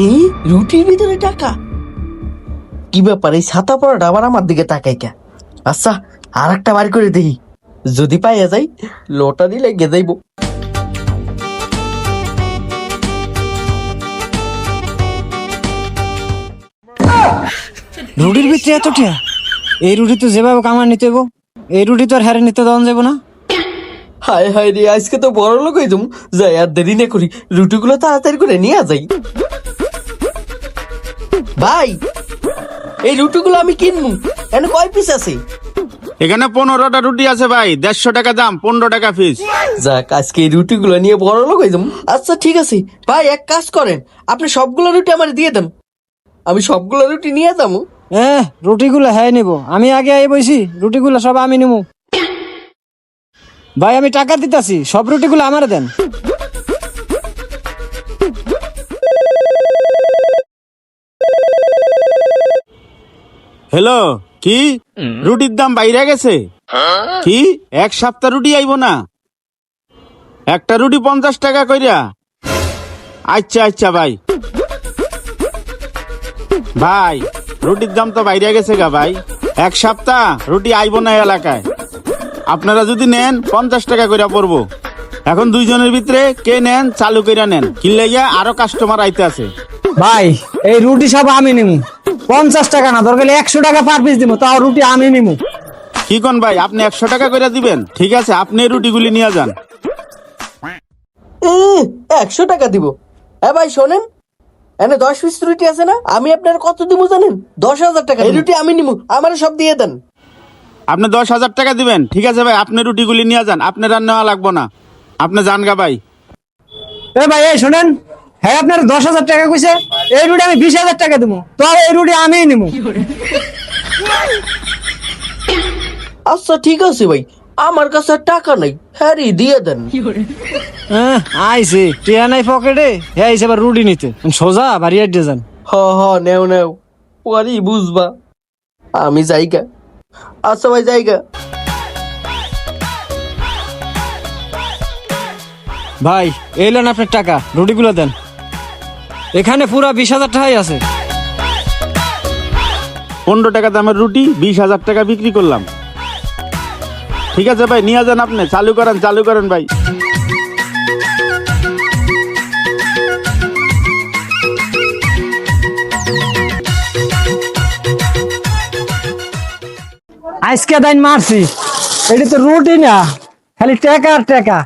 এই রুটির ভিতরে টাকা? কি ব্যাপার, এই ছাতা পড়াটা আবার আমার দিকে তাকাই কে? আচ্ছা, আর একটা বার করে দেখি, যদি পাইয়া যাই লোটা দিলে গে যাইব। রুটির ভিতরে এত টিয়া? এই রুটি তো যেভাবে কামার নিতে হইব, এই রুটি তো আর হারে নিতে দেওয়া যাবো না। হায় হায় রে, আজকে তো বড় লোক হয়ে যাবো। যাই আর দেরি না করি, রুটিগুলো তাড়াতাড়ি করে নিয়ে যাই। ভাই, এই রুটিগুলো আমি কিনবো, এখানে কয় পিস আছে? এখানে 15টা রুটি আছে ভাই, 150 টাকা দাম, 15 টাকা পিস। যাক, আজকে এই রুটিগুলো নিয়ে বড় লোক হয়ে যাবো। আচ্ছা ঠিক আছে ভাই, এক কাজ করেন, আপনি সবগুলো রুটি আমার দিয়ে দেন, আমি সবগুলো রুটি নিয়ে যাবো। রুটিগুলো হ্যাঁ নিব, আমি আগে আই বইছি, রুটিগুলো সব আমি নিব। ভাই আমি টাকা দিতাছি, সব রুটিগুলো আমার দেন। হ্যালো, কি রুটির দাম বাইরে গেছে? কি 1 সপ্তাহ রুটি আইব না? একটা রুটি 50 টাকা কইরা? আচ্ছা আচ্ছা ভাই। ভাই রুটির দাম তো বাইরে গেছে গা ভাই, 1 সপ্তাহ রুটি আইব না এলাকায়। আপনারা যদি নেন 50 টাকা কইরা পড়বো। এখন দুইজনের ভিতরে কে নেন চালু কইরা নেন, কিনলে আরো কাস্টমার আইতে আছে। ভাই এই রুটি সব আমি নিব, 50 টাকা না, দরকার 100 টাকা পার পিস দিব, তাও রুটি আমি নিব। কি কোন ভাই, আপনি 100 টাকা কইরা দিবেন? ঠিক আছে, আপনি রুটিগুলি নিয়ে যান। 100 টাকা দিব? হ্যাঁ ভাই শোনেন, এনে 10 পিস রুটি আছে না, আমি আপনার কত দিব জানেন? 10,000 টাকা। এই রুটি আমি নিব, আমার সব দিয়ে দেন। আপনি 10,000 টাকা দিবেন? ঠিক আছে ভাই, আপনি রুটিগুলি নিয়ে যান, আপনার আর নেওয়া লাগবো না, আপনি যান গা ভাই। ভাই এই শোনেন, হ্যাঁ আপনার 10,000 টাকা কইছে, এই রুটি আমি 20,000 টাকা দিব, তো এই রুটি আমি নিব। আচ্ছা ঠিক আছে ভাই, আমার কাছে আর টাকা নাই, হ্যাঁ রে দিয়ে দেন। আইছে টিয়া নাই পকেটে, হ্যাঁ আইছে আবার রুটি নিতে, সোজা বাড়ি আড্ডে যান। হ নেও নেও, পরে বুঝবা, আমি যাইগা। আচ্ছা ভাই যাইগা। ভাই এলেন আপনার টাকা, রুটিগুলো দেন। এখানে পুরা 20,000 টাকাই আছে। 15 টাকা দামের রুটি 20,000 টাকা বিক্রি করলাম। ঠিক আছে ভাই, নিয়ে যান, আপনি চালু করেন ভাই। আজকে দাইন মারছি, এটা তো রুটি না, খালি টাকা আর টাকা।